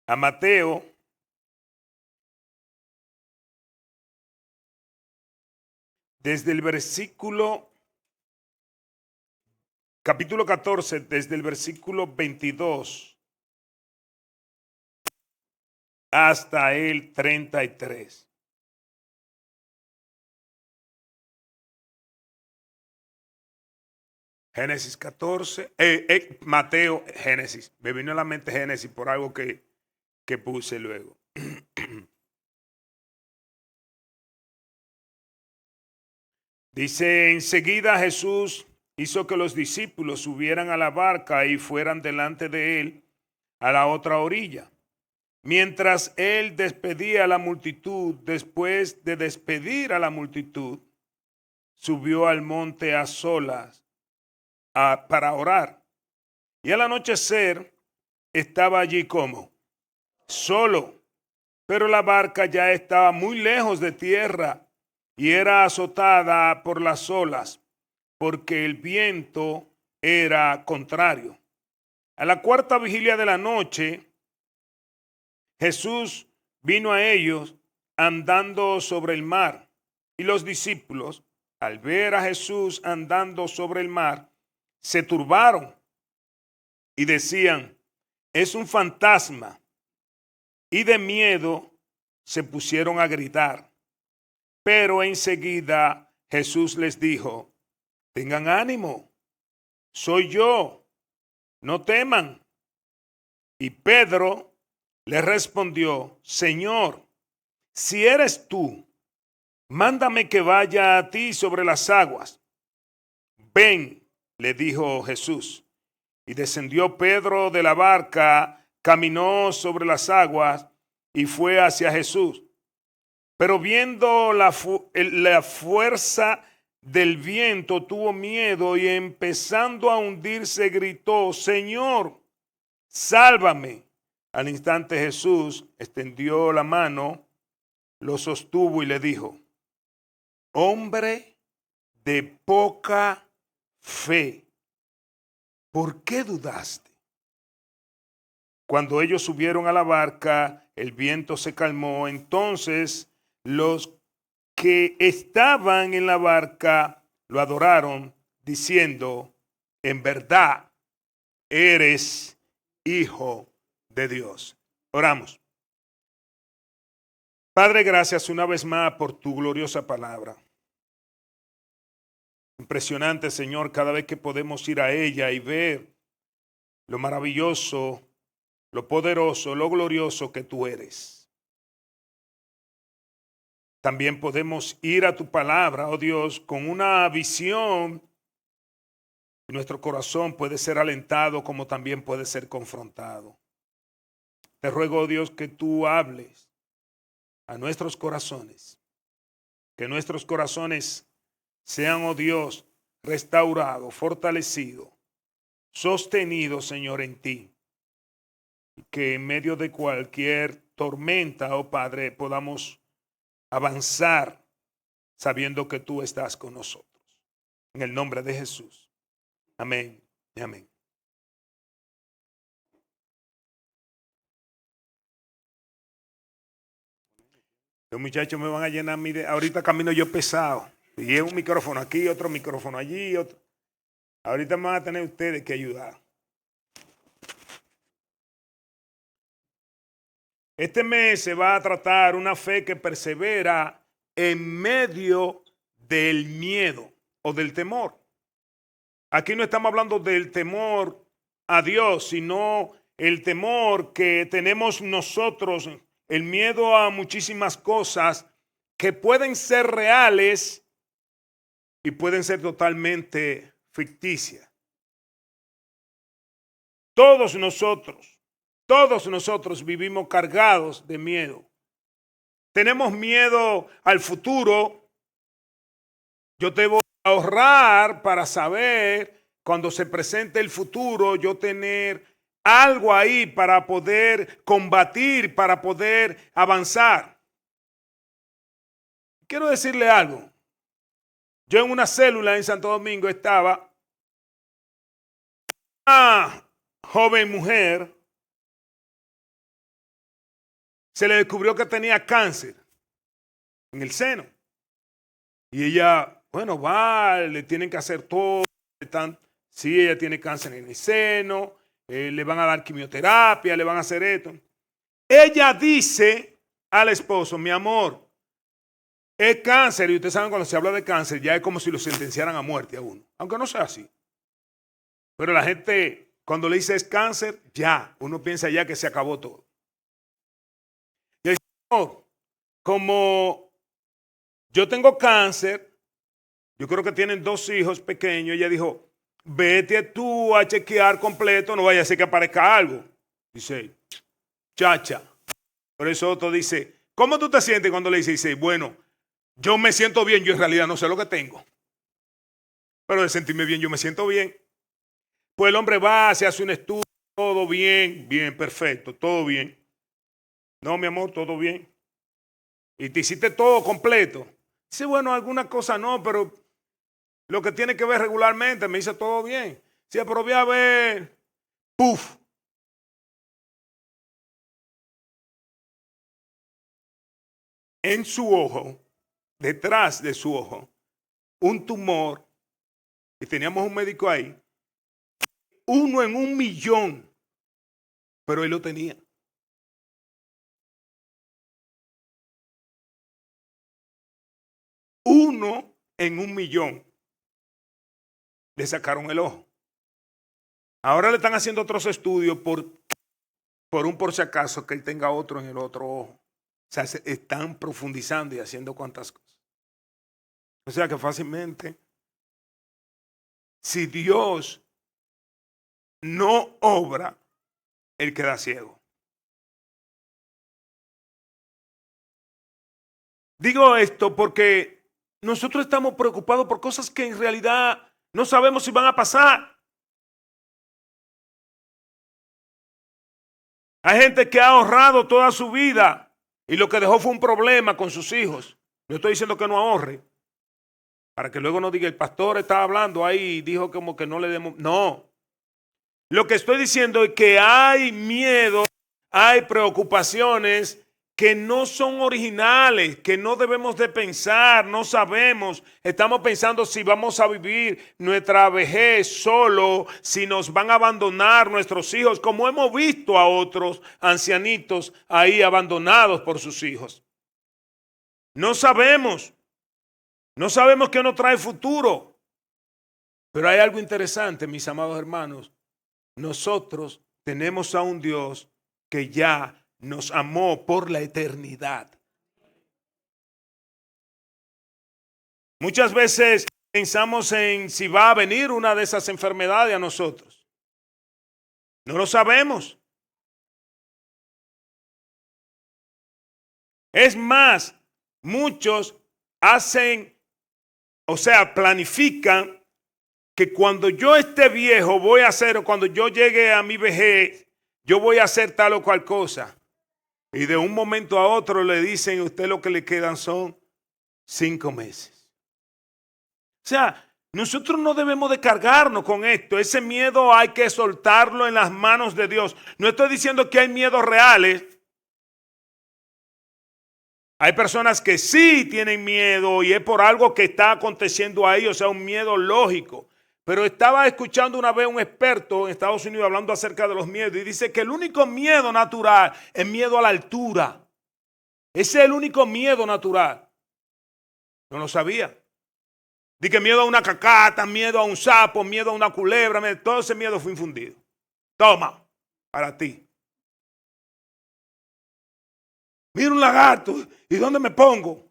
a Mateo, desde el capítulo 14, desde el versículo 22 hasta el 33. Génesis 14, Mateo, Génesis. Me vino a la mente Génesis por algo que puse luego. Dice, enseguida Jesús hizo que los discípulos subieran a la barca y fueran delante de él a la otra orilla. Mientras él despedía a la multitud, después de despedir a la multitud, subió al monte a solas para orar. Y al anochecer estaba allí como solo, pero la barca ya estaba muy lejos de tierra y era azotada por las olas, porque el viento era contrario. A la cuarta vigilia de la noche, Jesús vino a ellos andando sobre el mar, y los discípulos, al ver a Jesús andando sobre el mar, se turbaron y decían, es un fantasma, y de miedo se pusieron a gritar. Pero enseguida Jesús les dijo, tengan ánimo, soy yo, no teman. Y Pedro le respondió, Señor, si eres tú, mándame que vaya a ti sobre las aguas. Ven, le dijo Jesús. Y descendió Pedro de la barca, caminó sobre las aguas y fue hacia Jesús. Pero viendo la fuerza del viento, tuvo miedo y empezando a hundirse gritó, Señor, sálvame. Al instante Jesús extendió la mano, lo sostuvo y le dijo, hombre de poca fe, ¿por qué dudaste? Cuando ellos subieron a la barca, el viento se calmó. Entonces los que estaban en la barca lo adoraron, diciendo, en verdad, eres hijo de Dios. Oramos. Padre, gracias una vez más por tu gloriosa palabra. Impresionante, Señor, cada vez que podemos ir a ella y ver lo maravilloso, lo poderoso, lo glorioso que tú eres. También podemos ir a tu palabra, oh Dios, con una visión y nuestro corazón puede ser alentado como también puede ser confrontado. Te ruego, oh Dios, que tú hables a nuestros corazones, que nuestros corazones sean, oh Dios, restaurados, fortalecidos, sostenidos, Señor, en ti. Y que en medio de cualquier tormenta, oh Padre, podamos avanzar sabiendo que tú estás con nosotros. En el nombre de Jesús. Amén y amén. Los muchachos me van a llenar ahorita camino yo pesado. Y es un micrófono aquí, otro micrófono allí, otro. Ahorita me van a tener ustedes que ayudar. Este mes se va a tratar una fe que persevera en medio del miedo o del temor. Aquí no estamos hablando del temor a Dios, sino el temor que tenemos nosotros, el miedo a muchísimas cosas que pueden ser reales y pueden ser totalmente ficticias. Todos nosotros vivimos cargados de miedo. Tenemos miedo al futuro. Yo debo ahorrar para saber cuando se presente el futuro, yo tener algo ahí para poder combatir, para poder avanzar. Quiero decirle algo. Yo en una célula en Santo Domingo estaba una joven mujer se le descubrió que tenía cáncer en el seno. Y ella, bueno, va, le tienen que hacer todo. Sí, ella tiene cáncer en el seno, le van a dar quimioterapia, le van a hacer esto. Ella dice al esposo, mi amor, es cáncer. Y ustedes saben, cuando se habla de cáncer, ya es como si lo sentenciaran a muerte a uno. Aunque no sea así. Pero la gente, cuando le dice es cáncer, ya, uno piensa ya que se acabó todo. Y el Señor, como yo tengo cáncer, yo creo que tienen 2 hijos pequeños, ella dijo, vete tú a chequear completo, no vaya a ser que aparezca algo. Dice, chacha. Por eso otro dice, ¿cómo tú te sientes cuando le dice? Dice, bueno, yo me siento bien, yo en realidad no sé lo que tengo. Pero de sentirme bien, yo me siento bien. Pues el hombre va, se hace un estudio, todo bien, bien, perfecto, todo bien. No, mi amor, todo bien. Y te hiciste todo completo. Dice, bueno, alguna cosa no, pero lo que tiene que ver regularmente, me dice todo bien. Sí, pero voy a ver, ¡puf! En su ojo, detrás de su ojo, un tumor, y teníamos un médico ahí, 1 en 1.000.000, pero él lo tenía. Uno en 1.000.000 le sacaron el ojo. Ahora le están haciendo otros estudios por si acaso que él tenga otro en el otro ojo. O sea, se están profundizando y haciendo cuantas cosas. O sea que fácilmente, si Dios no obra, él queda ciego. Digo esto porque nosotros estamos preocupados por cosas que en realidad no sabemos si van a pasar. Hay gente que ha ahorrado toda su vida y lo que dejó fue un problema con sus hijos. No estoy diciendo que no ahorre, para que luego no diga, el pastor estaba hablando ahí y dijo como que no le demos. No. Lo que estoy diciendo es que hay miedo, hay preocupaciones que no son originales, que no debemos de pensar, no sabemos. Estamos pensando si vamos a vivir nuestra vejez solo, si nos van a abandonar nuestros hijos, como hemos visto a otros ancianitos ahí abandonados por sus hijos. No sabemos qué nos trae futuro. Pero hay algo interesante, mis amados hermanos. Nosotros tenemos a un Dios que ya nos amó por la eternidad. Muchas veces pensamos en si va a venir una de esas enfermedades a nosotros. No lo sabemos. Es más, muchos planifican que cuando yo esté viejo voy a hacer, o cuando yo llegue a mi vejez, yo voy a hacer tal o cual cosa. Y de un momento a otro le dicen a usted lo que le quedan son 5 meses. O sea, nosotros no debemos de cargarnos con esto. Ese miedo hay que soltarlo en las manos de Dios. No estoy diciendo que hay miedos reales. Hay personas que sí tienen miedo y es por algo que está aconteciendo ahí, o sea, un miedo lógico. Pero estaba escuchando una vez un experto en Estados Unidos hablando acerca de los miedos y dice que el único miedo natural es miedo a la altura. Ese es el único miedo natural. Yo no sabía. Dice que miedo a una cacata, miedo a un sapo, miedo a una culebra, todo ese miedo fue infundido. Toma, para ti. Mira un lagarto, ¿y dónde me pongo?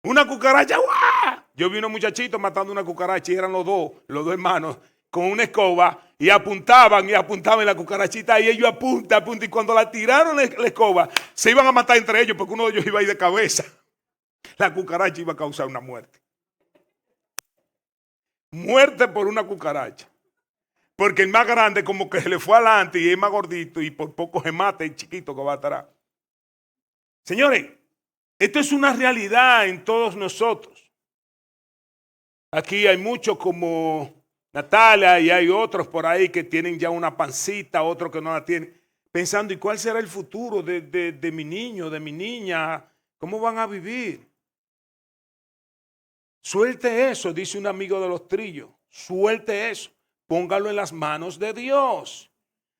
Una cucaracha, ¡guau! Yo vi unos muchachitos matando una cucaracha y eran los dos hermanos, con una escoba y apuntaban en la cucarachita y ellos apuntan. Y cuando la tiraron la escoba, se iban a matar entre ellos porque uno de ellos iba a ir de cabeza. La cucaracha iba a causar una muerte. Muerte por una cucaracha. Porque el más grande como que se le fue adelante y es más gordito y por poco se mata el chiquito que va atrás. Señores, esto es una realidad en todos nosotros. Aquí hay muchos como Natalia y hay otros por ahí que tienen ya una pancita, otros que no la tienen. pensando, ¿y cuál será el futuro de mi niño, de mi niña? ¿Cómo van a vivir? Suelte eso, dice un amigo de los trillos. Suelte eso. Póngalo en las manos de Dios.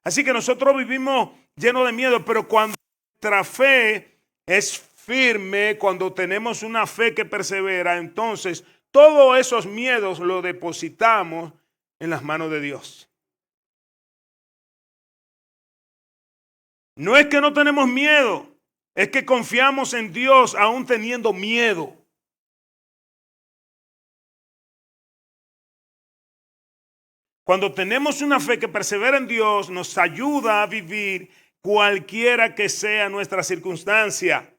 Así que nosotros vivimos llenos de miedo, pero cuando nuestra fe es firme, cuando tenemos una fe que persevera, entonces todos esos miedos los depositamos en las manos de Dios. No es que no tenemos miedo, es que confiamos en Dios aún teniendo miedo. Cuando tenemos una fe que persevera en Dios, nos ayuda a vivir cualquiera que sea nuestra circunstancia.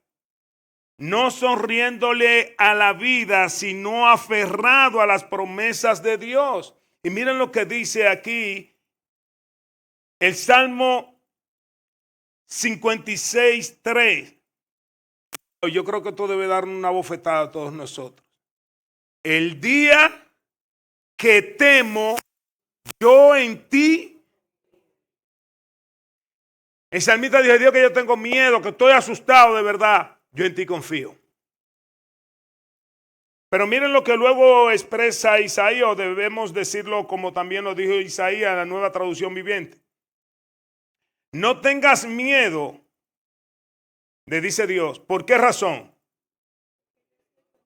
No sonriéndole a la vida, sino aferrado a las promesas de Dios. Y miren lo que dice aquí el Salmo 56:3. Yo creo que esto debe dar una bofetada a todos nosotros. El día que temo yo en ti. El salmista dice, Dios, que yo tengo miedo, que estoy asustado de verdad. Yo en ti confío. Pero miren lo que luego expresa Isaías, o debemos decirlo como también lo dijo Isaías en la Nueva Traducción Viviente. No tengas miedo, le dice Dios. ¿Por qué razón?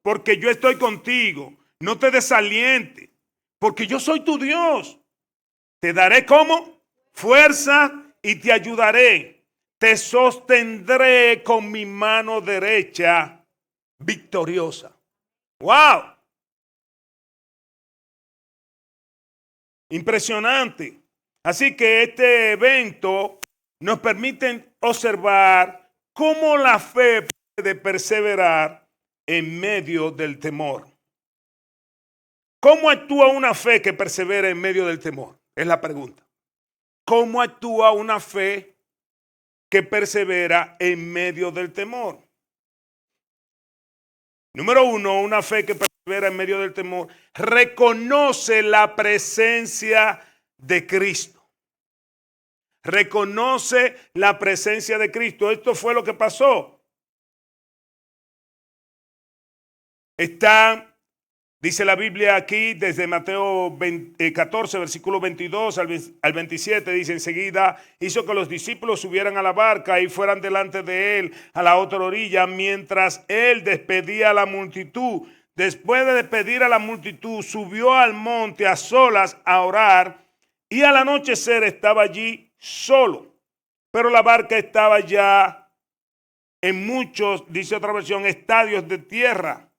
Porque yo estoy contigo. No te desalientes, porque yo soy tu Dios. Te daré como fuerza y te ayudaré. Te sostendré con mi mano derecha victoriosa. ¡Wow! Impresionante. Así que este evento nos permite observar cómo la fe puede perseverar en medio del temor. ¿Cómo actúa una fe que persevera en medio del temor? Es la pregunta. ¿Cómo actúa una fe que persevera en medio del temor? Número uno, una fe que persevera en medio del temor reconoce la presencia de Cristo. Reconoce la presencia de Cristo. Esto fue lo que pasó. Dice la Biblia aquí, desde Mateo 14, versículo 22 al 27, dice, enseguida hizo que los discípulos subieran a la barca y fueran delante de él a la otra orilla, mientras él despedía a la multitud. Después de despedir a la multitud, subió al monte a solas a orar, y al anochecer estaba allí solo. Pero la barca estaba ya en muchos, dice otra versión, estadios de tierra,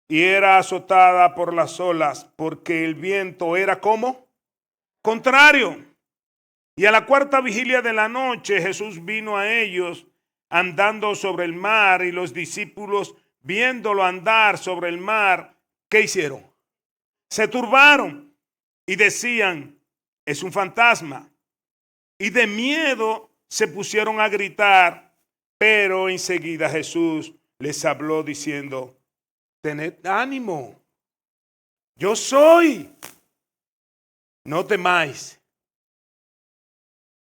y era azotada por las olas, porque el viento era como contrario. Y a la cuarta vigilia de la noche Jesús vino a ellos andando sobre el mar, y los discípulos, viéndolo andar sobre el mar, ¿qué hicieron? Se turbaron y decían, es un fantasma. Y de miedo se pusieron a gritar, pero enseguida Jesús les habló diciendo, tened ánimo, yo soy, no temáis.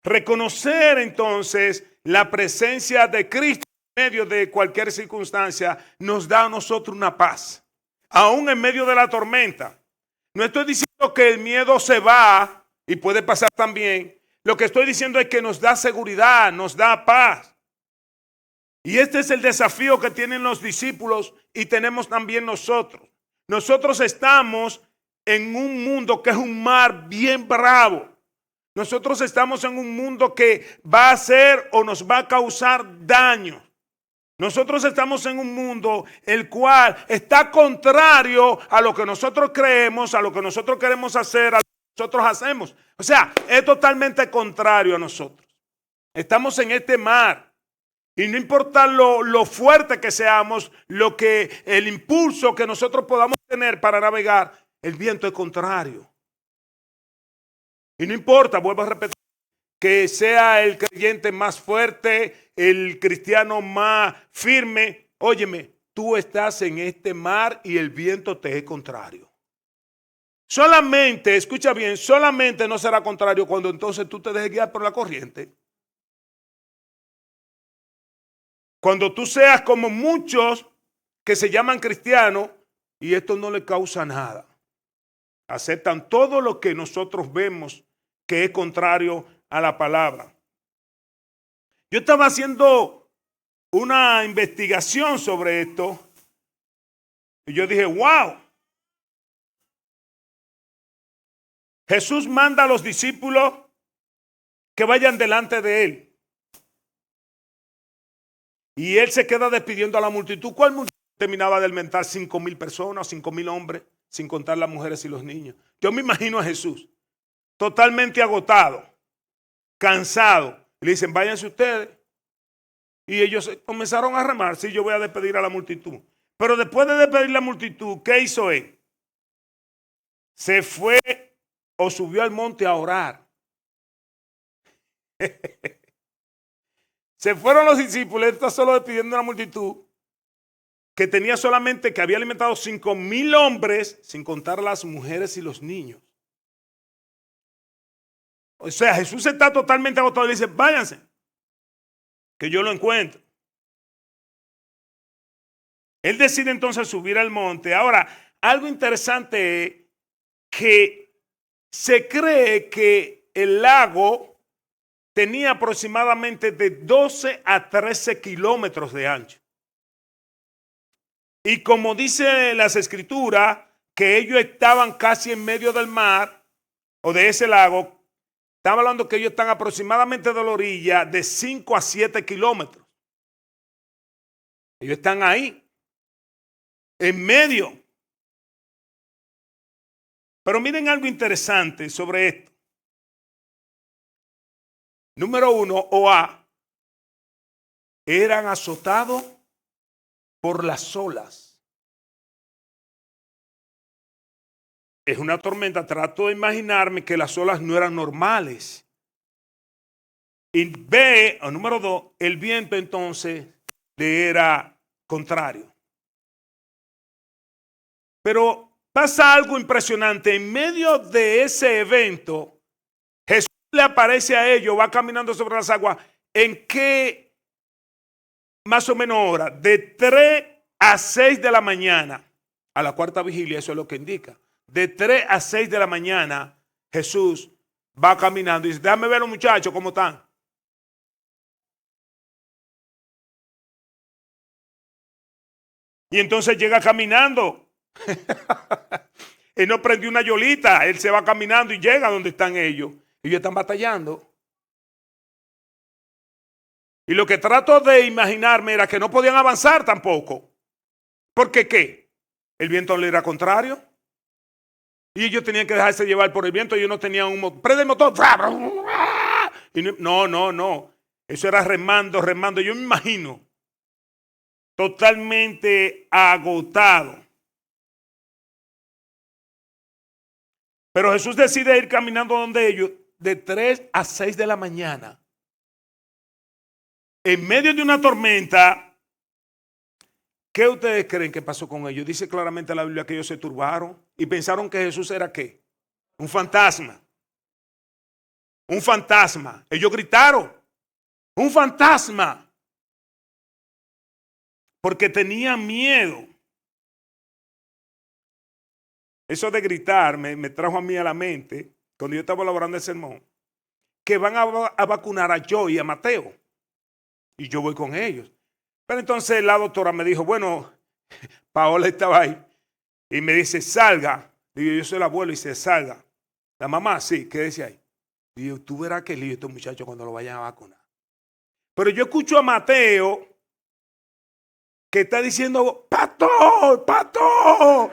Reconocer entonces la presencia de Cristo en medio de cualquier circunstancia nos da a nosotros una paz, aún en medio de la tormenta. No estoy diciendo que el miedo se va y puede pasar también. Lo que estoy diciendo es que nos da seguridad, nos da paz. Y este es el desafío que tienen los discípulos y tenemos también nosotros. Nosotros estamos en un mundo que es un mar bien bravo. Nosotros estamos en un mundo que va a hacer o nos va a causar daño. Nosotros estamos en un mundo el cual está contrario a lo que nosotros creemos, a lo que nosotros queremos hacer, a lo que nosotros hacemos. O sea, es totalmente contrario a nosotros. Estamos en este mar. Y no importa lo fuerte que seamos, el impulso que nosotros podamos tener para navegar, el viento es contrario. Y no importa, vuelvo a repetir, que sea el creyente más fuerte, el cristiano más firme. Óyeme, tú estás en este mar y el viento te es contrario. Solamente, escucha bien, solamente no será contrario cuando entonces tú te dejes guiar por la corriente. Cuando tú seas como muchos que se llaman cristianos y esto no le causa nada. Aceptan todo lo que nosotros vemos que es contrario a la palabra. Yo estaba haciendo una investigación sobre esto y yo dije, wow. Jesús manda a los discípulos que vayan delante de él. Y él se queda despidiendo a la multitud. ¿Cuál multitud? Terminaba de alimentar 5,000 personas, 5,000 hombres, sin contar las mujeres y los niños. Yo me imagino a Jesús totalmente agotado, cansado. Y le dicen, váyanse ustedes. Y ellos comenzaron a remar. Sí, yo voy a despedir a la multitud. Pero después de despedir a la multitud, ¿qué hizo él? Se fue o subió al monte a orar. Se fueron los discípulos, él está solo despidiendo a la multitud, que tenía solamente, que había alimentado 5,000 hombres, sin contar las mujeres y los niños. O sea, Jesús está totalmente agotado y le dice, váyanse, que yo lo encuentro. Él decide entonces subir al monte. Ahora, algo interesante es que se cree que el lago tenía aproximadamente de 12 a 13 kilómetros de ancho. Y como dice las escrituras, que ellos estaban casi en medio del mar o de ese lago, estamos hablando que ellos están aproximadamente de la orilla de 5 a 7 kilómetros. Ellos están ahí, en medio. Pero miren algo interesante sobre esto. Número 1, o A, eran azotados por las olas. Es una tormenta, trato de imaginarme que las olas no eran normales. Y B, o número 2, el viento entonces le era contrario. Pero pasa algo impresionante. En medio de ese evento, Jesús le aparece a ellos, va caminando sobre las aguas. ¿En qué más o menos hora? De 3 a 6 de la mañana. A la cuarta vigilia, eso es lo que indica. De 3 a 6 de la mañana, Jesús va caminando y dice, déjame ver a los muchachos cómo están. Y entonces llega caminando. Él no prendió una yolita, él se va caminando y llega donde están ellos. Ellos están batallando. Y lo que trato de imaginarme era que no podían avanzar tampoco. ¿Por qué? El viento le era contrario. Y ellos tenían que dejarse llevar por el viento. Ellos no tenían un motor. Prende el motor. Y no. Eso era remando. Yo me imagino totalmente agotado. Pero Jesús decide ir caminando donde ellos de 3 a 6 de la mañana. En medio de una tormenta. ¿Qué ustedes creen que pasó con ellos? Dice claramente la Biblia que ellos se turbaron y pensaron que Jesús era ¿qué? Un fantasma. Un fantasma. Ellos gritaron. Un fantasma. Porque tenían miedo. Eso de gritar me trajo a mí a la mente, cuando yo estaba elaborando el sermón, que van a vacunar a Joe y a Mateo. Y yo voy con ellos. Pero entonces la doctora me dijo, bueno, Paola estaba ahí. Y me dice, salga. Digo, yo soy el abuelo y dice, salga. La mamá, sí, quédese ahí. Digo, tú verás qué lío estos muchachos cuando lo vayan a vacunar. Pero yo escucho a Mateo que está diciendo, ¡pastor! ¡Pastor!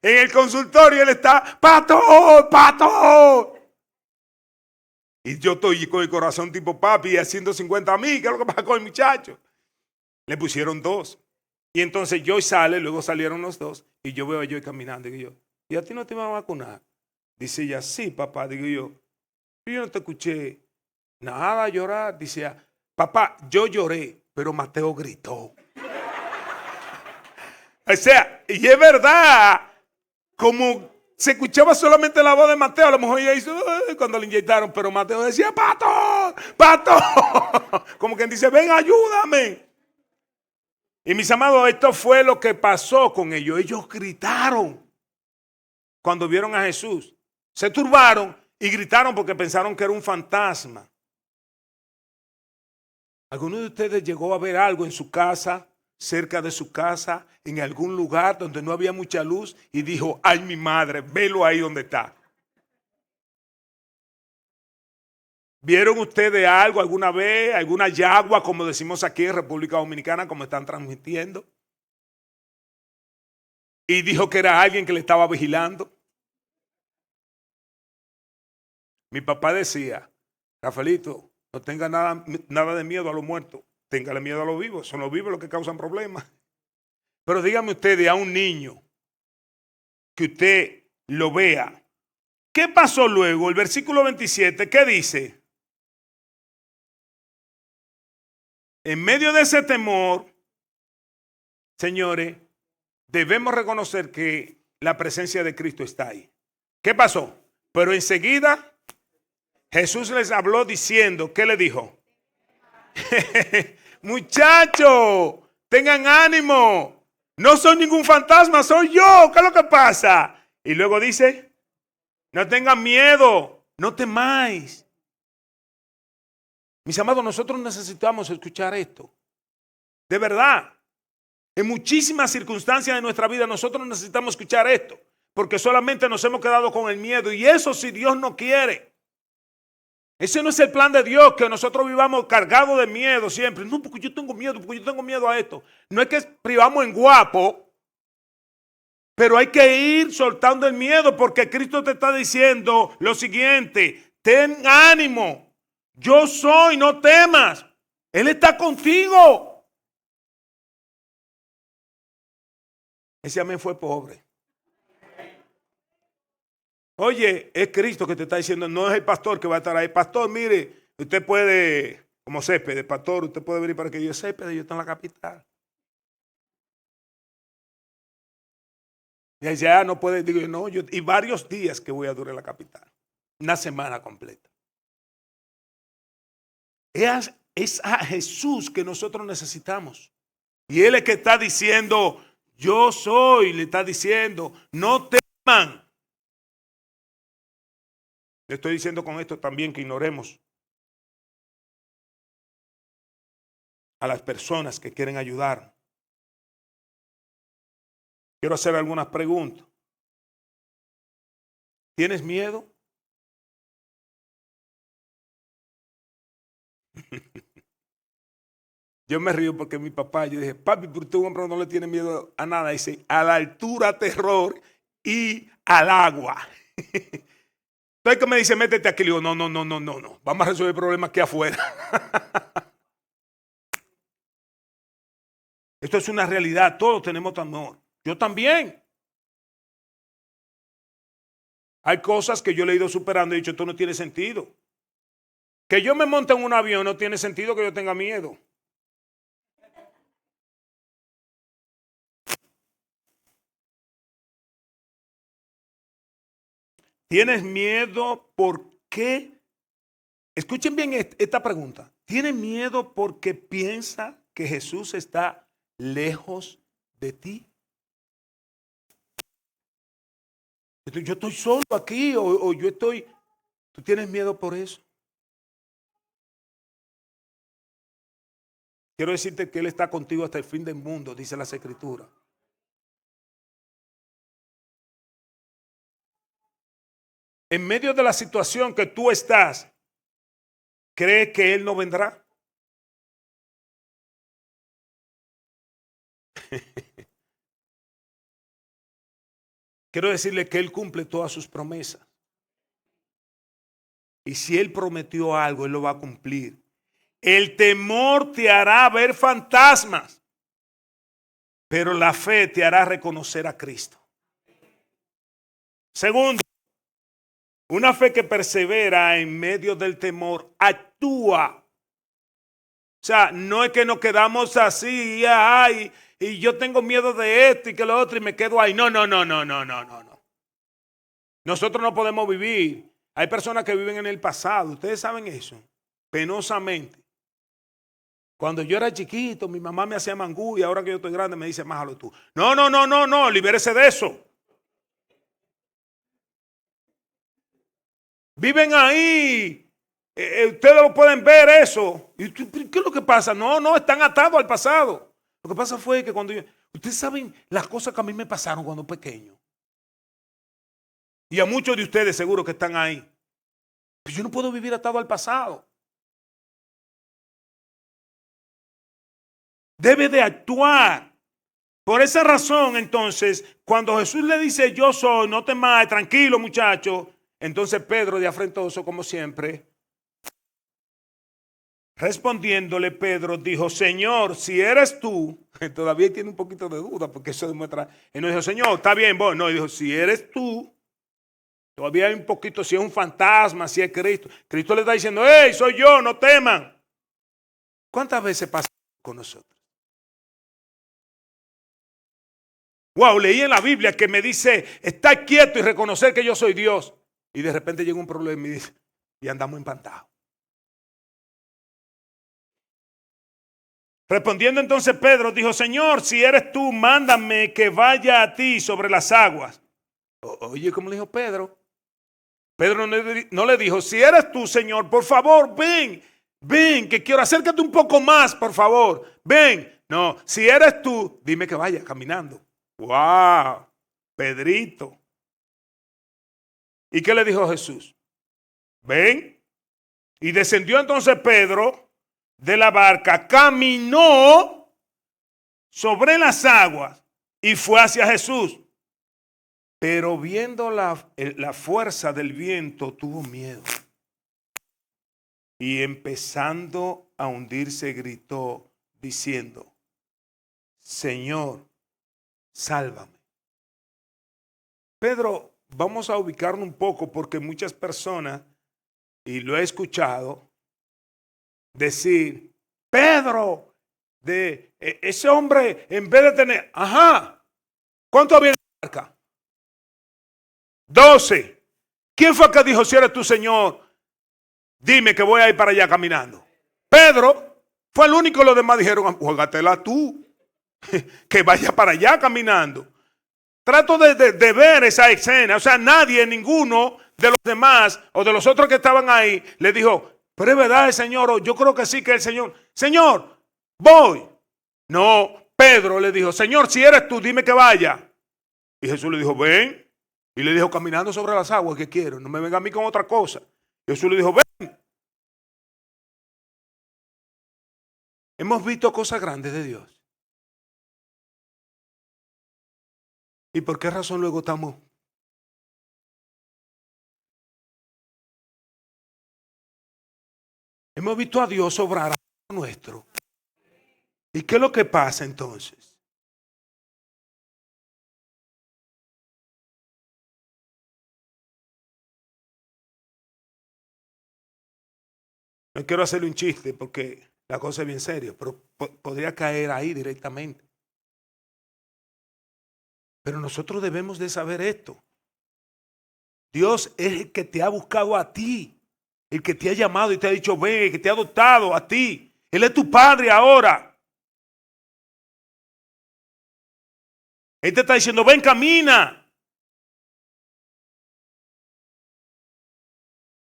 En el consultorio él está, ¡pastor! ¡Pastor! Y yo estoy con el corazón tipo papi haciendo 50 a mí. ¿Qué es lo que pasa con el muchacho? Le pusieron 2. Y entonces Joy sale, luego salieron los 2. Y yo veo a Joy caminando. Y digo yo, ¿y a ti no te iban a vacunar? Dice ella, sí, papá. Digo yo no te escuché nada llorar. Dice ella, papá, yo lloré, pero Mateo gritó. O sea, y es verdad. como se escuchaba solamente la voz de Mateo, a lo mejor ella hizo cuando le inyectaron, pero Mateo decía, pastor, pastor, como quien dice, ven, ayúdame. Y mis amados, esto fue lo que pasó con ellos. Ellos gritaron cuando vieron a Jesús. Se turbaron y gritaron porque pensaron que era un fantasma. ¿Alguno de ustedes llegó a ver algo en su casa, cerca de su casa, en algún lugar donde no había mucha luz y dijo, ay mi madre, velo ahí donde está? ¿Vieron ustedes algo alguna vez, alguna yagua, como decimos aquí en República Dominicana, como están transmitiendo? Y dijo que era alguien que le estaba vigilando. Mi papá decía, Rafaelito, no tenga nada de miedo a los muertos, téngale miedo a los vivos. Son los vivos los que causan problemas. Pero dígame ustedes a un niño que usted lo vea. ¿Qué pasó luego? El versículo 27, ¿qué dice? En medio de ese temor, señores, debemos reconocer que la presencia de Cristo está ahí. ¿Qué pasó? Pero enseguida Jesús les habló diciendo, ¿qué le dijo? Muchachos, tengan ánimo. No soy ningún fantasma, soy yo. ¿Qué es lo que pasa? Y luego dice, no tengan miedo, no temáis. Mis amados, nosotros necesitamos escuchar esto. De verdad. En muchísimas circunstancias de nuestra vida nosotros necesitamos escuchar esto. Porque solamente nos hemos quedado con el miedo. Y eso si Dios no quiere. Ese no es el plan de Dios, que nosotros vivamos cargados de miedo siempre. No, porque yo tengo miedo, porque yo tengo miedo a esto. No es que privamos en guapo. Pero hay que ir soltando el miedo porque Cristo te está diciendo lo siguiente. Ten ánimo. Yo soy, no temas. Él está contigo. Ese amén fue pobre. Oye, es Cristo que te está diciendo, no es el pastor que va a estar ahí. Pastor, mire, usted puede, como Céspedes, pastor, usted puede venir para que yo Céspedes, yo estoy en la capital. Y allá no puede, digo, no, y varios días que voy a durar en la capital. Una semana completa. Es a Jesús que nosotros necesitamos. Y Él es que está diciendo, yo soy, le está diciendo, no teman. Le estoy diciendo con esto también que ignoremos a las personas que quieren ayudar. Quiero hacer algunas preguntas. ¿Tienes miedo? Yo me río porque mi papá, yo dije, papi, pero usted hombre no le tiene miedo a nada. Dice, a la altura, terror y al agua. Entonces que me dice, métete aquí. Le digo, no. Vamos a resolver el problema aquí afuera. Esto es una realidad. Todos tenemos temor. Yo también. Hay cosas que yo le he ido superando y he dicho, esto no tiene sentido. Que yo me monte en un avión no tiene sentido que yo tenga miedo. ¿Tienes miedo porque? Escuchen bien esta pregunta. ¿Tienes miedo porque piensa que Jesús está lejos de ti? Yo estoy solo aquí o yo estoy... ¿Tú tienes miedo por eso? Quiero decirte que Él está contigo hasta el fin del mundo, dice las Escrituras. En medio de la situación que tú estás, ¿crees que Él no vendrá? Quiero decirle que Él cumple todas sus promesas. Y si Él prometió algo, Él lo va a cumplir. El temor te hará ver fantasmas, pero la fe te hará reconocer a Cristo. Segundo, una fe que persevera en medio del temor actúa. O sea, no es que nos quedamos así, ay, y yo tengo miedo de esto y que lo otro y me quedo ahí. No. Nosotros no podemos vivir. Hay personas que viven en el pasado. Ustedes saben eso. Penosamente. Cuando yo era chiquito, mi mamá me hacía mangú y ahora que yo estoy grande me dice, májalo tú. No, no, no, no, no, libérese de eso. Viven ahí. Ustedes lo pueden ver eso. ¿Y qué es lo que pasa? No, no, están atados al pasado. Lo que pasa fue que cuando ustedes saben las cosas que a mí me pasaron cuando pequeño. Y a muchos de ustedes seguro que están ahí. Pero yo no puedo vivir atado al pasado. Debe de actuar. Por esa razón, entonces, cuando Jesús le dice, yo soy, no temáis, tranquilo muchacho, entonces Pedro de afrentoso como siempre, respondiéndole Pedro dijo, Señor, si eres tú, todavía tiene un poquito de duda porque eso demuestra, él no dijo, Señor, está bien, vos, no, dijo, si eres tú, todavía hay un poquito, si es un fantasma, si es Cristo. Cristo le está diciendo, hey, soy yo, no teman. ¿Cuántas veces pasa con nosotros? Wow, leí en la Biblia que me dice, está quieto y reconocer que yo soy Dios. Y de repente llega un problema y dice, y andamos empantados. Respondiendo entonces Pedro, dijo, Señor, si eres tú, mándame que vaya a ti sobre las aguas. Oye, ¿cómo le dijo Pedro? Pedro no le dijo, si eres tú, Señor, por favor, ven, ven, que quiero, acércate un poco más, por favor, ven. No, si eres tú, dime que vaya caminando. ¡Wow! Pedrito. ¿Y qué le dijo Jesús? Ven. Y descendió entonces Pedro de la barca, caminó sobre las aguas y fue hacia Jesús. Pero viendo la fuerza del viento, tuvo miedo. Y empezando a hundirse, gritó, diciendo, Señor, sálvame. Pedro, vamos a ubicarnos un poco porque muchas personas, y lo he escuchado, decir, Pedro, ese hombre en vez de tener, ¿cuánto había en la barca? 12. ¿Quién fue que dijo, si eres tu Señor, dime que voy a ir para allá caminando? Pedro fue el único, los demás dijeron, juégatela tú, que vaya para allá caminando. Trato de ver esa escena, o sea, nadie, ninguno de los demás o de los otros que estaban ahí le dijo, pero es verdad el Señor, o yo creo que sí que el Señor, Señor, voy. No, Pedro le dijo, Señor, si eres tú, dime que vaya. Y Jesús le dijo, ven. Y le dijo, caminando sobre las aguas, que quiero, no me venga a mí con otra cosa. Jesús le dijo, ven. Hemos visto cosas grandes de Dios. ¿Y por qué razón luego estamos? Hemos visto a Dios obrar a nuestro. ¿Y qué es lo que pasa entonces? No quiero hacerle un chiste porque la cosa es bien seria, pero podría caer ahí directamente. Pero nosotros debemos de saber esto. Dios es el que te ha buscado a ti, el que te ha llamado y te ha dicho, ven, el que te ha adoptado a ti. Él es tu padre ahora. Él te está diciendo, ven, camina.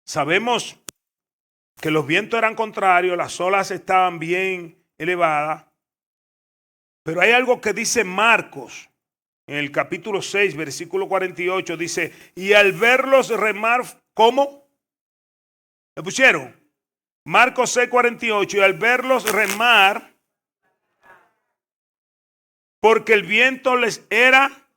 Sabemos que los vientos eran contrarios, las olas estaban bien elevadas, pero hay algo que dice Marcos, en el capítulo 6, versículo 48, dice, y al verlos remar, ¿cómo? ¿Me pusieron? Marcos 6, 48, y al verlos remar, porque el viento les era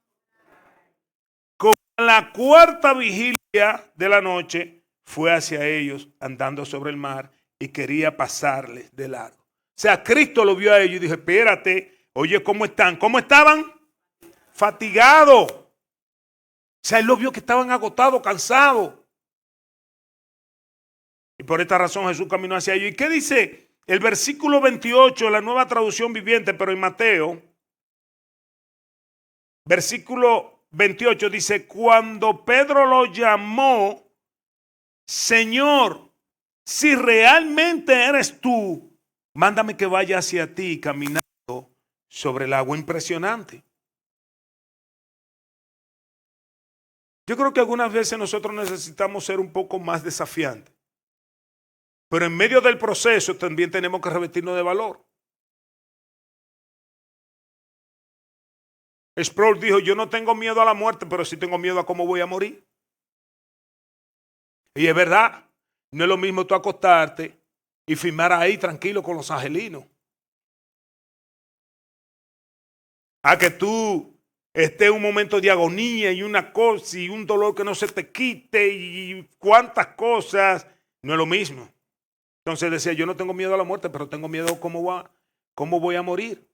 como a la cuarta vigilia de la noche, fue hacia ellos andando sobre el mar y quería pasarles de largo. O sea, Cristo lo vio a ellos y dijo, espérate, oye, ¿cómo están? ¿Cómo estaban? Fatigados. O sea, él lo vio que estaban agotados, cansados. Y por esta razón Jesús caminó hacia ellos. ¿Y qué dice el versículo 28, la Nueva Traducción Viviente, pero en Mateo, versículo 28 dice, cuando Pedro lo llamó, Señor, si realmente eres tú, mándame que vaya hacia ti caminando sobre el agua. Impresionante. Yo creo que algunas veces nosotros necesitamos ser un poco más desafiantes. Pero en medio del proceso también tenemos que revestirnos de valor. Sproul dijo, yo no tengo miedo a la muerte, pero sí tengo miedo a cómo voy a morir. Y es verdad, no es lo mismo tú acostarte y firmar ahí tranquilo con los angelinos. A que tú estés en un momento de agonía y una cosa y un dolor que no se te quite y cuántas cosas, no es lo mismo. Entonces decía, yo no tengo miedo a la muerte, pero tengo miedo a cómo voy a morir.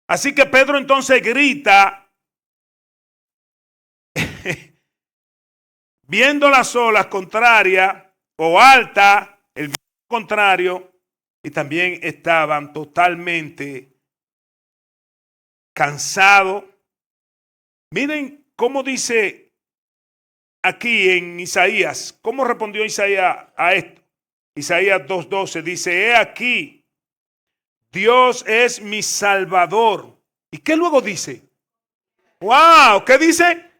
Así que Pedro entonces grita, viendo las olas contrarias o altas, el viento contrario, y también estaban totalmente cansados. Miren cómo dice aquí en Isaías, cómo respondió Isaías a esto. Isaías 2:12 dice, he aquí, Dios es mi salvador. ¿Y qué luego dice? ¡Wow! ¿Qué dice?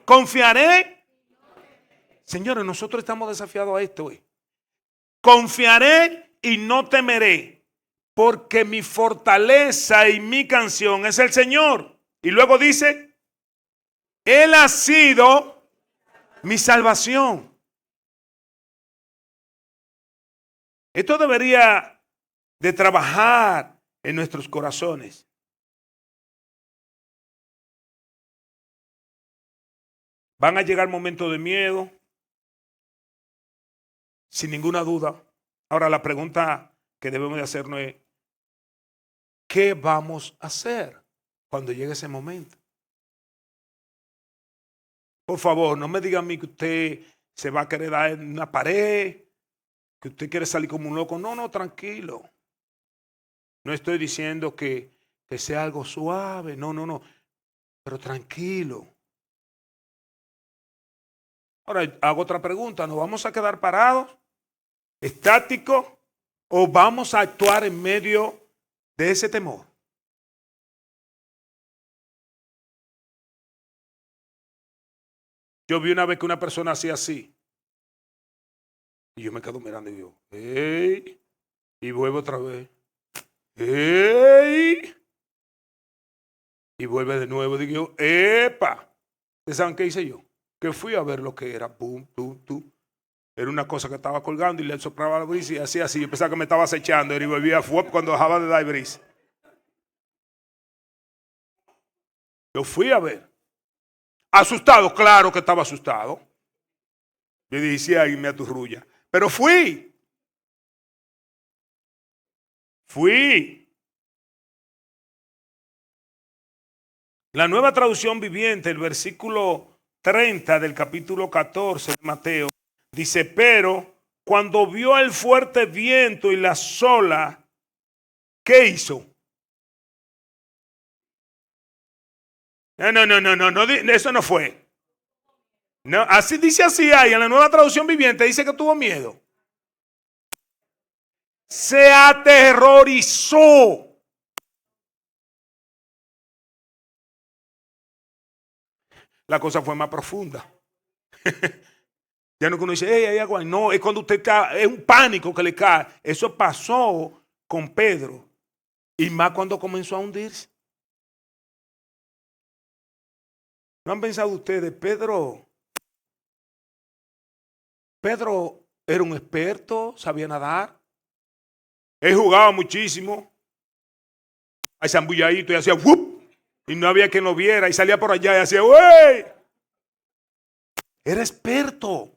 Confiaré. Señores, nosotros estamos desafiados a esto hoy. Confiaré y no temeré, porque mi fortaleza y mi canción es el Señor. Y luego dice, Él ha sido mi salvación. Esto debería de trabajar en nuestros corazones. Van a llegar momentos de miedo, sin ninguna duda. Ahora la pregunta que debemos de hacernos es, ¿qué vamos a hacer cuando llegue ese momento? Por favor, no me diga a mí que usted se va a querer dar en una pared, que usted quiere salir como un loco. No, tranquilo. No estoy diciendo que sea algo suave, no, pero tranquilo. Ahora hago otra pregunta, ¿nos vamos a quedar parados, estáticos, o vamos a actuar en medio de ese temor? Yo vi una vez que una persona hacía así, y yo me quedo mirando y digo, ¡hey! Y vuelve otra vez, ¡hey! Y vuelve de nuevo, digo, ¡epa! ¿Ustedes saben qué hice yo? Que fui a ver lo que era, pum, pum. Era una cosa que estaba colgando y le soplaba la brisa y hacía así. Yo pensaba que me estaba acechando y volvía cuando dejaba de dar brisa. Yo fui a ver. Asustado, claro que estaba asustado. Yo dije, ahí me aturrulla. Pero fui. La Nueva Traducción Viviente, el versículo 30 del capítulo 14 de Mateo, dice, pero cuando vio el fuerte viento y la olas, ¿qué hizo? No, eso no fue. No, así dice así ahí, en la Nueva Traducción Viviente dice que tuvo miedo. Se aterrorizó. La cosa fue más profunda. Ya no uno dice, hey, hay agua. No, es cuando usted cae, es un pánico que le cae. Eso pasó con Pedro. Y más cuando comenzó a hundirse. ¿No han pensado ustedes, Pedro era un experto, sabía nadar? Él jugaba muchísimo. Ahí zambulladito y hacía ¡wup! Y no había quien lo viera. Y salía por allá y hacía ¡wey! Era experto.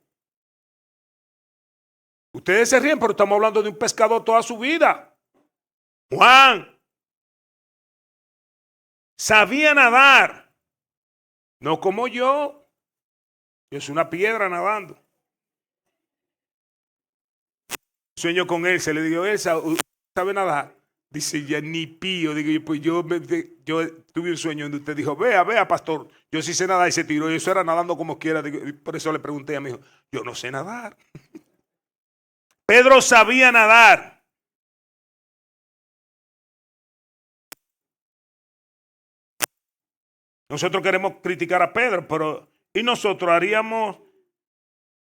Ustedes se ríen, pero estamos hablando de un pescador toda su vida. Juan sabía nadar. No como yo. Yo soy una piedra nadando. Sueño con él. Se le digo, él sabe nadar. Dice, ya ni pío. Digo yo, pues yo tuve un sueño donde usted dijo, vea, pastor, yo sí sé nadar y se tiró. Y eso era nadando como quiera. Digo, por eso le pregunté a mi hijo, yo no sé nadar. Pedro sabía nadar. Nosotros queremos criticar a Pedro, pero ¿y nosotros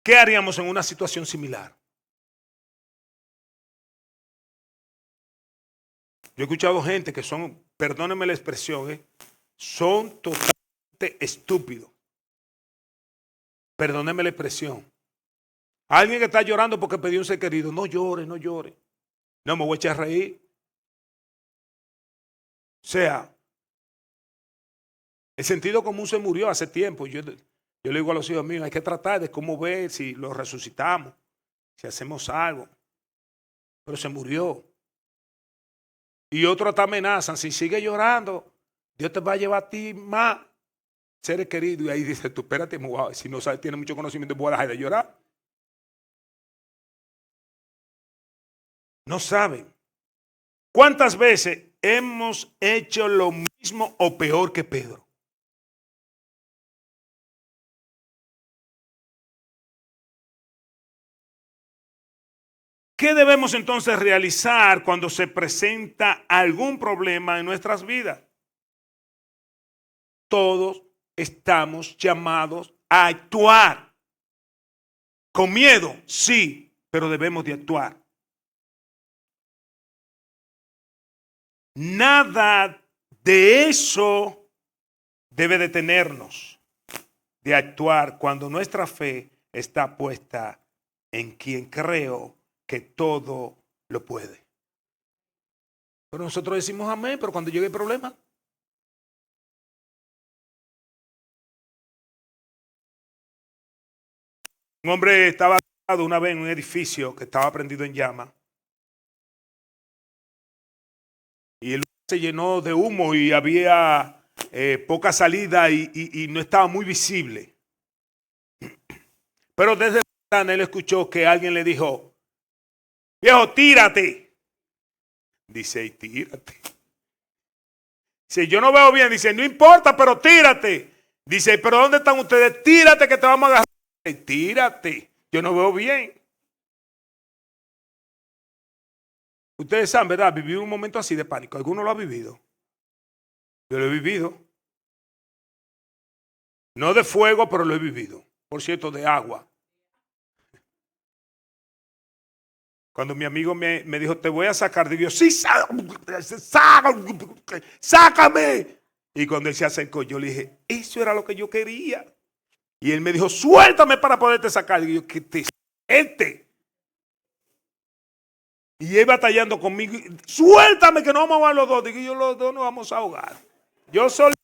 qué haríamos en una situación similar? Yo he escuchado gente que son, perdónenme la expresión, son totalmente estúpidos. Perdónenme la expresión. Alguien que está llorando porque perdió un ser querido, no llore, no llore. No me voy a echar a reír. O sea, el sentido común se murió hace tiempo. Yo le digo a los hijos míos, hay que tratar de cómo ver si lo resucitamos, si hacemos algo. Pero se murió. Y otros te amenazan, si sigue llorando, Dios te va a llevar a ti más seres queridos. Y ahí dice, tú espérate, si no sabes, tienes mucho conocimiento, voy a dejar de llorar. No saben. ¿Cuántas veces hemos hecho lo mismo o peor que Pedro? ¿Qué debemos entonces realizar cuando se presenta algún problema en nuestras vidas? Todos estamos llamados a actuar. Con miedo, sí, pero debemos de actuar. Nada de eso debe detenernos de actuar cuando nuestra fe está puesta en quien creo que todo lo puede. Pero nosotros decimos amén, pero cuando llegue el problema. Un hombre estaba una vez en un edificio que estaba prendido en llamas. Y el lugar se llenó de humo y había poca salida y no estaba muy visible. Pero desde la ventana él escuchó que alguien le dijo, viejo, tírate. Dice, y tírate. Dice, yo no veo bien. Dice, no importa, pero tírate. Dice, pero ¿dónde están ustedes? Tírate que te vamos a agarrar. Dice, tírate. Yo no veo bien. Ustedes saben, ¿verdad? Vivir un momento así de pánico. ¿Alguno lo ha vivido? Yo lo he vivido. No de fuego, pero lo he vivido. Por cierto, de agua. Cuando mi amigo me dijo, te voy a sacar, digo, sí, sácame. Y cuando él se acercó, yo le dije, eso era lo que yo quería. Y él me dijo, suéltame para poderte sacar. Digo yo, que te suelte. Y él batallando conmigo, suéltame que no vamos a ahogar los dos. Digo yo, los dos nos vamos a ahogar. Yo solito.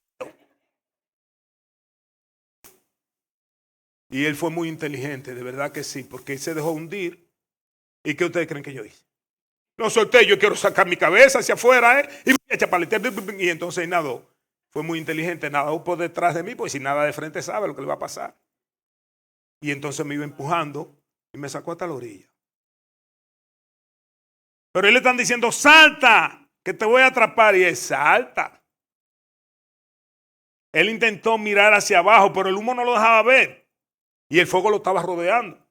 Y él fue muy inteligente, de verdad que sí, porque él se dejó hundir. ¿Y qué ustedes creen que yo hice? Lo solté, yo quiero sacar mi cabeza hacia afuera, y voy a chapaletear, y entonces nadó. Fue muy inteligente, nadó por detrás de mí, pues si nada de frente sabe lo que le va a pasar. Y entonces me iba empujando y me sacó hasta la orilla. Pero él le están diciendo, salta, que te voy a atrapar, y él salta. Él intentó mirar hacia abajo, pero el humo no lo dejaba ver, y el fuego lo estaba rodeando.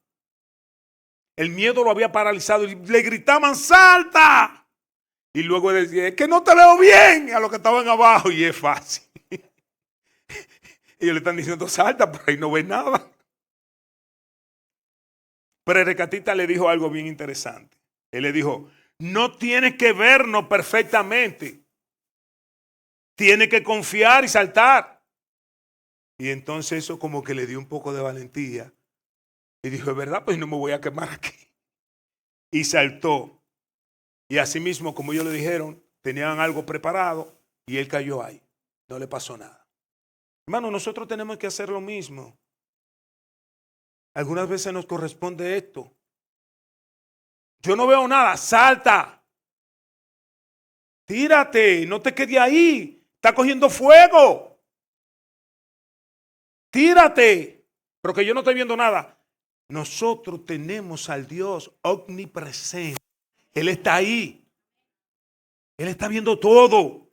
El miedo lo había paralizado y le gritaban, ¡salta! Y luego decía, es que no te veo bien a los que estaban abajo. Y es fácil. Y ellos le están diciendo, salta, pero ahí no ves nada. Pero el recatista le dijo algo bien interesante. Él le dijo, no tienes que vernos perfectamente. Tienes que confiar y saltar. Y entonces eso como que le dio un poco de valentía. Y dijo, es verdad, pues no me voy a quemar aquí. Y saltó. Y así mismo, como ellos le dijeron, tenían algo preparado y él cayó ahí. No le pasó nada. Hermano, nosotros tenemos que hacer lo mismo. Algunas veces nos corresponde esto. Yo no veo nada, salta. Tírate, no te quedes ahí. Está cogiendo fuego. Tírate. Pero que yo no estoy viendo nada. Nosotros tenemos al Dios omnipresente. Él está ahí. Él está viendo todo.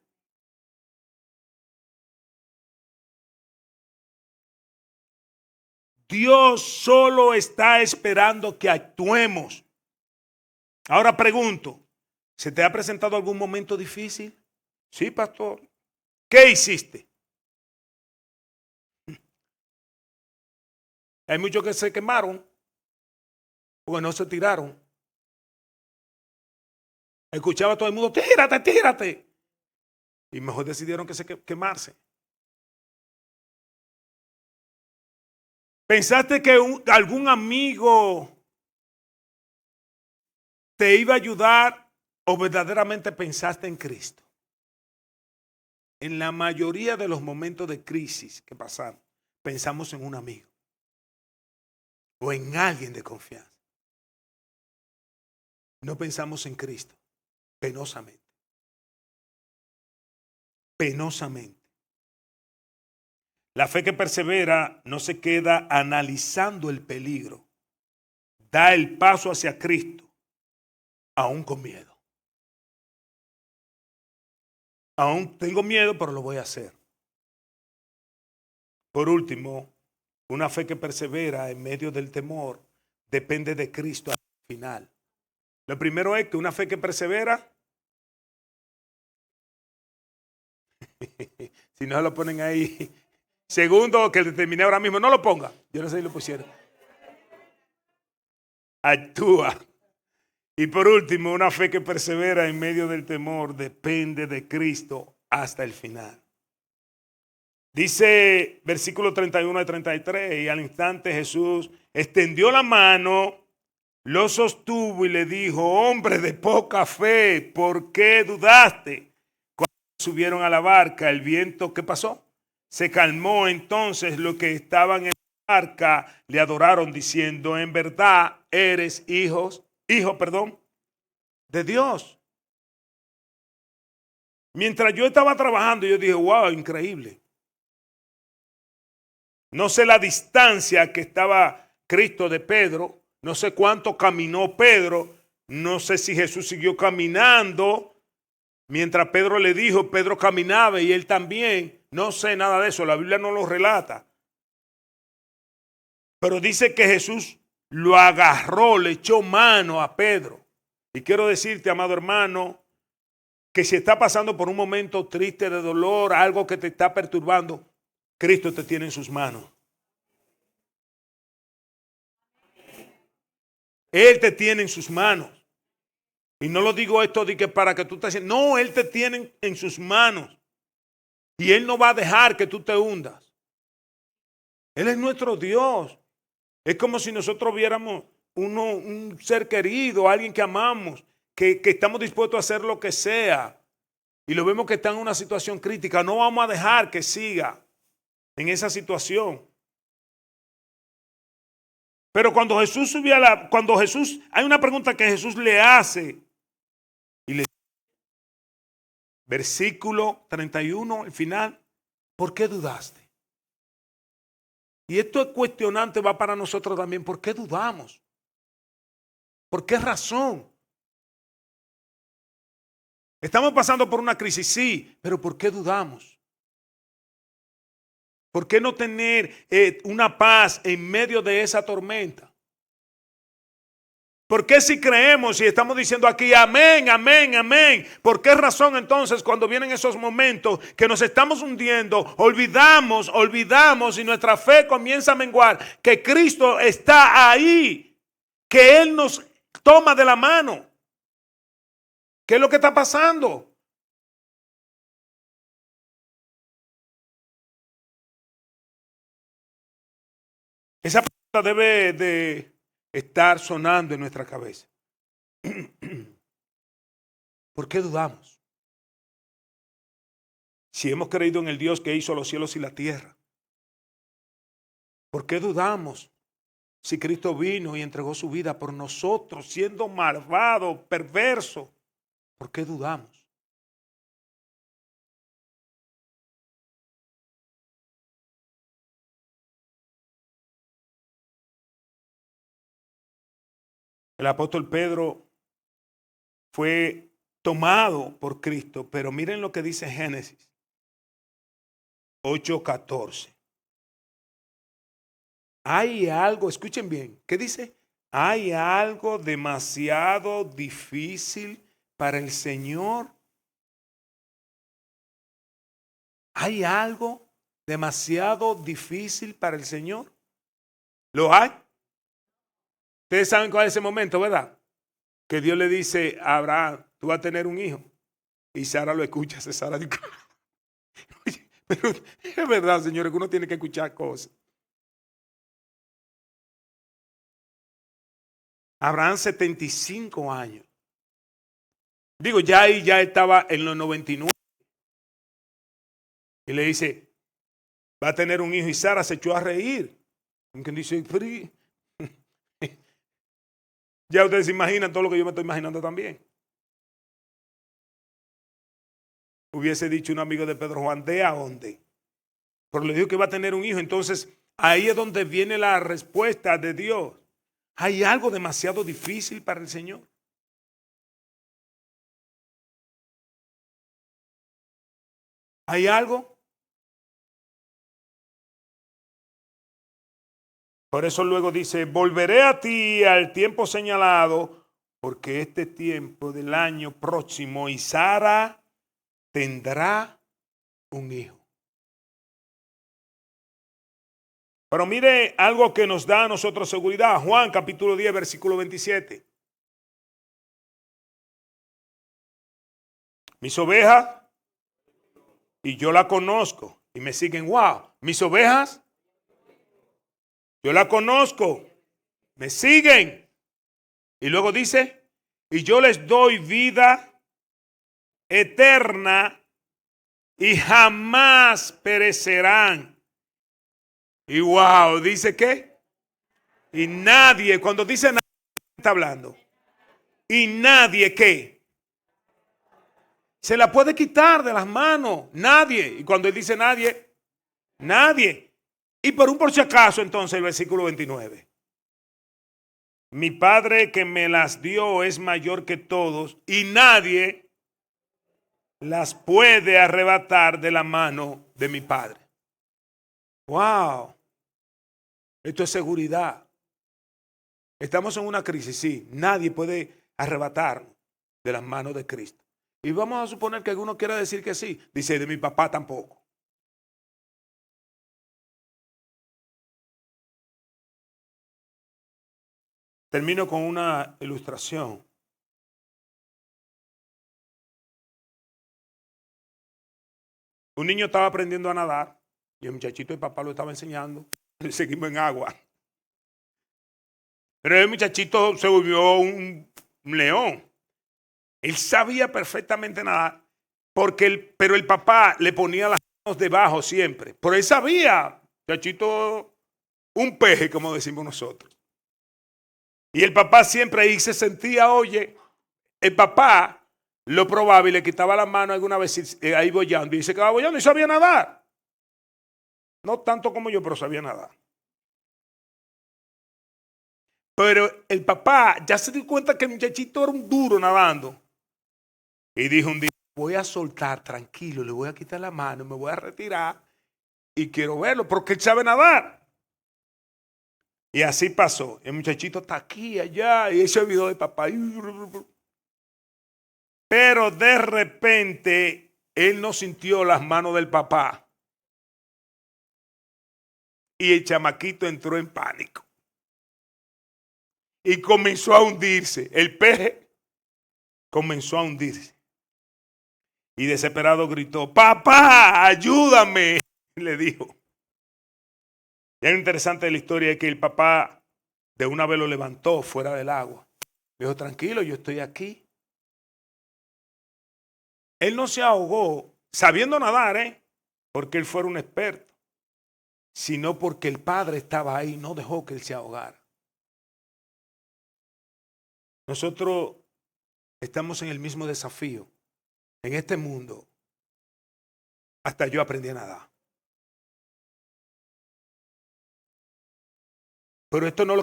Dios solo está esperando que actuemos. Ahora pregunto, ¿se te ha presentado algún momento difícil? Sí, pastor. ¿Qué hiciste? Hay muchos que se quemaron porque no se tiraron. Escuchaba a todo el mundo, tírate, tírate. Y mejor decidieron que quemarse. ¿Pensaste que algún amigo te iba a ayudar o verdaderamente pensaste en Cristo? En la mayoría de los momentos de crisis que pasamos, pensamos en un amigo o en alguien de confianza. No pensamos en Cristo, penosamente. Penosamente. La fe que persevera no se queda analizando el peligro. Da el paso hacia Cristo, aún con miedo. Aún tengo miedo, pero lo voy a hacer. Por último, una fe que persevera en medio del temor depende de Cristo al final. Lo primero es que una fe que persevera, si no se lo ponen ahí. Segundo, que terminé ahora mismo, no lo ponga. Yo no sé si lo pusieron. Actúa. Y por último, una fe que persevera en medio del temor depende de Cristo hasta el final. Dice versículo 31 y 33, y al instante Jesús extendió la mano, lo sostuvo y le dijo, hombre de poca fe, ¿por qué dudaste? Cuando subieron a la barca, el viento, ¿qué pasó? Se calmó. Entonces los que estaban en la barca le adoraron diciendo, en verdad eres hijo de Dios. Mientras yo estaba trabajando, yo dije, wow, increíble. No sé la distancia que estaba Cristo de Pedro, no sé cuánto caminó Pedro, no sé si Jesús siguió caminando. Mientras Pedro le dijo, Pedro caminaba y él también. No sé nada de eso, la Biblia no lo relata. Pero dice que Jesús lo agarró, le echó mano a Pedro. Y quiero decirte, amado hermano, que si está pasando por un momento triste de dolor, algo que te está perturbando, Cristo te tiene en sus manos. Él te tiene en sus manos. Y no lo digo esto de que para que tú te sientas. No, Él te tiene en sus manos. Y Él no va a dejar que tú te hundas. Él es nuestro Dios. Es como si nosotros viéramos un ser querido, alguien que amamos, que estamos dispuestos a hacer lo que sea. Y lo vemos que está en una situación crítica. No vamos a dejar que siga en esa situación. Pero cuando Jesús subió hay una pregunta que Jesús le hace. Y le versículo 31, al final, ¿por qué dudaste? Y esto es cuestionante, va para nosotros también. ¿Por qué dudamos? ¿Por qué razón? Estamos pasando por una crisis, sí, pero ¿por qué dudamos? ¿Por qué no tener una paz en medio de esa tormenta? ¿Por qué si creemos y estamos diciendo aquí amén, amén, amén? ¿Por qué razón entonces cuando vienen esos momentos que nos estamos hundiendo, olvidamos y nuestra fe comienza a menguar, que Cristo está ahí, que Él nos toma de la mano? ¿Qué es lo que está pasando? Esa pregunta debe de estar sonando en nuestra cabeza. ¿Por qué dudamos? Si hemos creído en el Dios que hizo los cielos y la tierra, ¿por qué dudamos? Si Cristo vino y entregó su vida por nosotros, siendo malvado, perverso, ¿por qué dudamos? El apóstol Pedro fue tomado por Cristo, pero miren lo que dice Génesis 8:14. Hay algo, escuchen bien, ¿qué dice? Hay algo demasiado difícil para el Señor. Hay algo demasiado difícil para el Señor. ¿Lo hay? Ustedes saben cuál es ese momento, ¿verdad? Que Dios le dice a Abraham, tú vas a tener un hijo. Y Sara lo escucha. Sara dice, oye, pero es verdad, señores, que uno tiene que escuchar cosas. Abraham 75 años. Digo, ya ahí ya estaba en los 99. Y le dice, va a tener un hijo. Y Sara se echó a reír. Como quien dice, ya ustedes se imaginan todo lo que yo me estoy imaginando también. Hubiese dicho un amigo de Pedro Juan, ¿de a dónde? Pero le dijo que va a tener un hijo. Entonces, ahí es donde viene la respuesta de Dios. ¿Hay algo demasiado difícil para el Señor? ¿Hay algo? Por eso luego dice, volveré a ti al tiempo señalado, porque este tiempo del año próximo y Sara tendrá un hijo. Pero mire algo que nos da a nosotros seguridad. Juan capítulo 10, versículo 27. Mis ovejas, y yo la conozco, y me siguen, wow, mis ovejas, yo la conozco, me siguen. Y luego dice, y yo les doy vida eterna y jamás perecerán. Y wow, dice que, y nadie, cuando dice nadie, está hablando, y nadie que se la puede quitar de las manos, nadie. Y cuando él dice nadie, nadie. Y por un por si acaso, entonces, el versículo 29. Mi Padre que me las dio es mayor que todos y nadie las puede arrebatar de la mano de mi Padre. Wow, esto es seguridad. Estamos en una crisis, sí, nadie puede arrebatarnos de las manos de Cristo. Y vamos a suponer que alguno quiera decir que sí, dice de mi papá tampoco. Termino con una ilustración. Un niño estaba aprendiendo a nadar y el muchachito de papá lo estaba enseñando. Seguimos en agua. Pero el muchachito se volvió un león. Él sabía perfectamente nadar, pero el papá le ponía las manos debajo siempre. Pero él sabía, muchachito, un peje, como decimos nosotros. Y el papá siempre ahí se sentía, oye, el papá lo probaba y le quitaba la mano alguna vez ahí boyando. Y se quedaba boyando y sabía nadar. No tanto como yo, pero sabía nadar. Pero el papá ya se dio cuenta que el muchachito era un duro nadando. Y dijo un día, voy a soltar tranquilo, le voy a quitar la mano, me voy a retirar y quiero verlo porque él sabe nadar. Y así pasó. El muchachito está aquí, allá, y él se olvidó de papá. Pero de repente, él no sintió las manos del papá. Y el chamaquito entró en pánico. Y comenzó a hundirse. El peje comenzó a hundirse. Y desesperado gritó, papá, ayúdame, le dijo. Y algo interesante de la historia es que el papá de una vez lo levantó fuera del agua. Dijo, tranquilo, yo estoy aquí. Él no se ahogó sabiendo nadar, porque él fuera un experto, sino porque el padre estaba ahí y no dejó que él se ahogara. Nosotros estamos en el mismo desafío. En este mundo, hasta yo aprendí a nadar. Pero esto no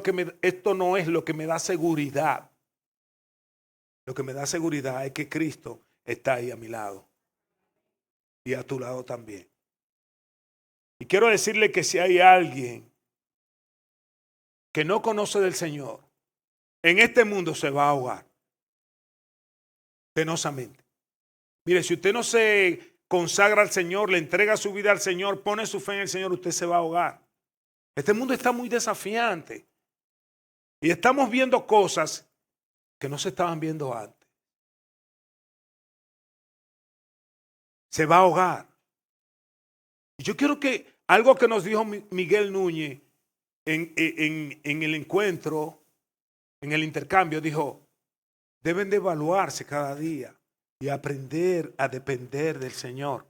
es lo que me da seguridad. Lo que me da seguridad es que Cristo está ahí a mi lado y a tu lado también. Y quiero decirle que si hay alguien que no conoce del Señor, en este mundo se va a ahogar, penosamente. Mire, si usted no se consagra al Señor, le entrega su vida al Señor, pone su fe en el Señor, usted se va a ahogar. Este mundo está muy desafiante y estamos viendo cosas que no se estaban viendo antes. Se va a ahogar. Y yo quiero que algo que nos dijo Miguel Núñez en el encuentro, en el intercambio, dijo, deben de evaluarse cada día y aprender a depender del Señor.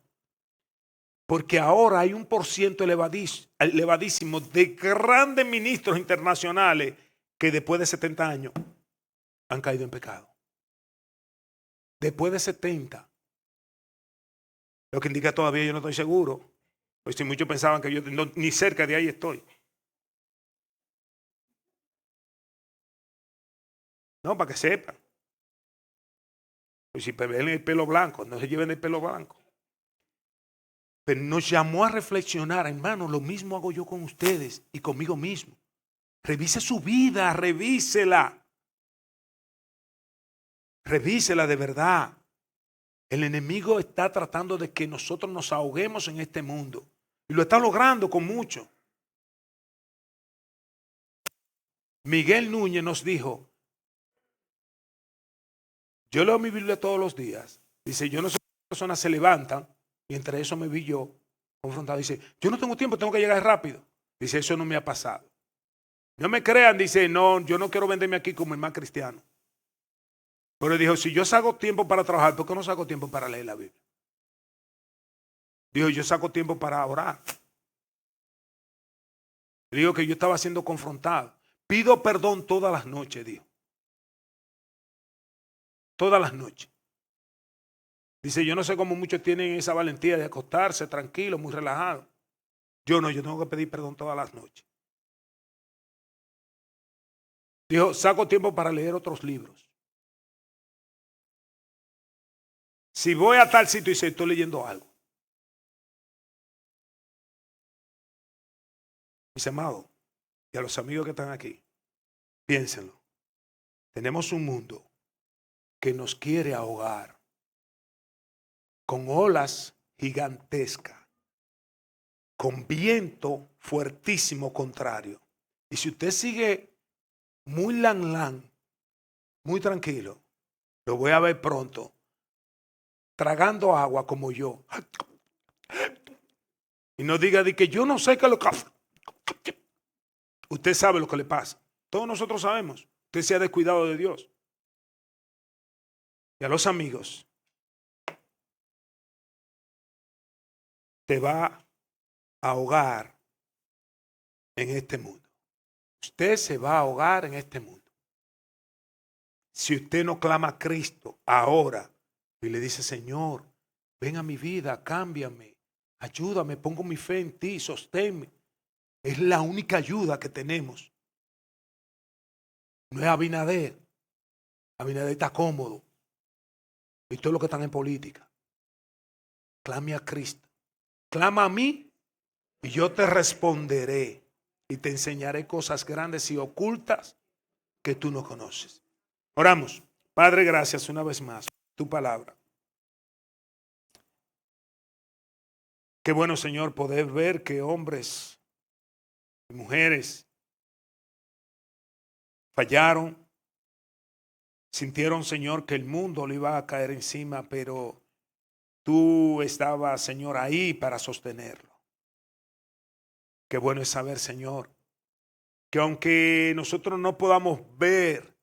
Porque ahora hay un % elevadísimo de grandes ministros internacionales que después de 70 años han caído en pecado. Después de 70. Lo que indica todavía yo no estoy seguro. Pues si muchos pensaban que yo ni cerca de ahí estoy. No, para que sepan. Pues si ven el pelo blanco, no se lleven el pelo blanco. Pero nos llamó a reflexionar, hermano, lo mismo hago yo con ustedes y conmigo mismo. Revise su vida, revísela. Revísela de verdad. El enemigo está tratando de que nosotros nos ahoguemos en este mundo. Y lo está logrando con mucho. Miguel Núñez nos dijo, yo leo mi Biblia todos los días. Dice, yo no sé cuántas personas se levantan y entre eso me vi yo confrontado. Dice, yo no tengo tiempo, tengo que llegar rápido. Dice, eso no me ha pasado. No me crean, dice, no, yo no quiero venderme aquí como el más cristiano. Pero dijo, si yo saco tiempo para trabajar, ¿por qué no saco tiempo para leer la Biblia? Dijo, yo saco tiempo para orar. Dijo que yo estaba siendo confrontado. Pido perdón todas las noches, dijo. Todas las noches. Dice, yo no sé cómo muchos tienen esa valentía de acostarse tranquilo, muy relajado. Yo no, yo tengo que pedir perdón todas las noches. Dijo, saco tiempo para leer otros libros. Si voy a tal sitio y se estoy leyendo algo. Mis amados, y a los amigos que están aquí, piénsenlo. Tenemos un mundo que nos quiere ahogar con olas gigantescas, con viento fuertísimo contrario. Y si usted sigue muy muy tranquilo, lo voy a ver pronto, tragando agua como yo. Y no diga de que yo no sé qué es lo que... Usted sabe lo que le pasa. Todos nosotros sabemos. Usted se ha descuidado de Dios. Y a los amigos, te va a ahogar en este mundo. Usted se va a ahogar en este mundo. Si usted no clama a Cristo ahora y le dice, Señor, ven a mi vida, cámbiame, ayúdame, pongo mi fe en ti, sosténme. Es la única ayuda que tenemos. No es Abinader. Abinader está cómodo. Y todo lo que están en política. Clame a Cristo. Clama a mí y yo te responderé. Y te enseñaré cosas grandes y ocultas que tú no conoces. Oramos. Padre, gracias una vez más. Tu palabra. Qué bueno, Señor, poder ver que hombres y mujeres fallaron. Sintieron, Señor, que el mundo le iba a caer encima, pero tú estabas, Señor, ahí para sostenerlo. Qué bueno es saber, Señor, que aunque nosotros no podamos ver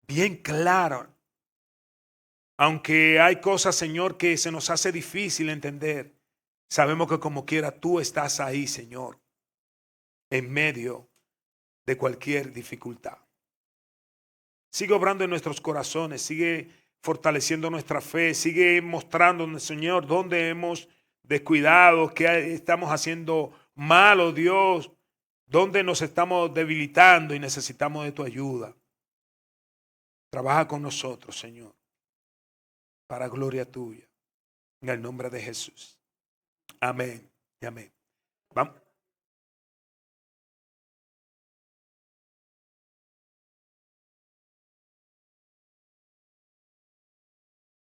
bien claro, aunque hay cosas, Señor, que se nos hace difícil entender, sabemos que como quiera tú estás ahí, Señor, en medio de cualquier dificultad. Sigue obrando en nuestros corazones, sigue fortaleciendo nuestra fe, sigue mostrándonos, Señor, dónde hemos descuidado, qué estamos haciendo mal, oh Dios, dónde nos estamos debilitando y necesitamos de tu ayuda. Trabaja con nosotros, Señor, para gloria tuya. En el nombre de Jesús. Amén y amén. Vamos.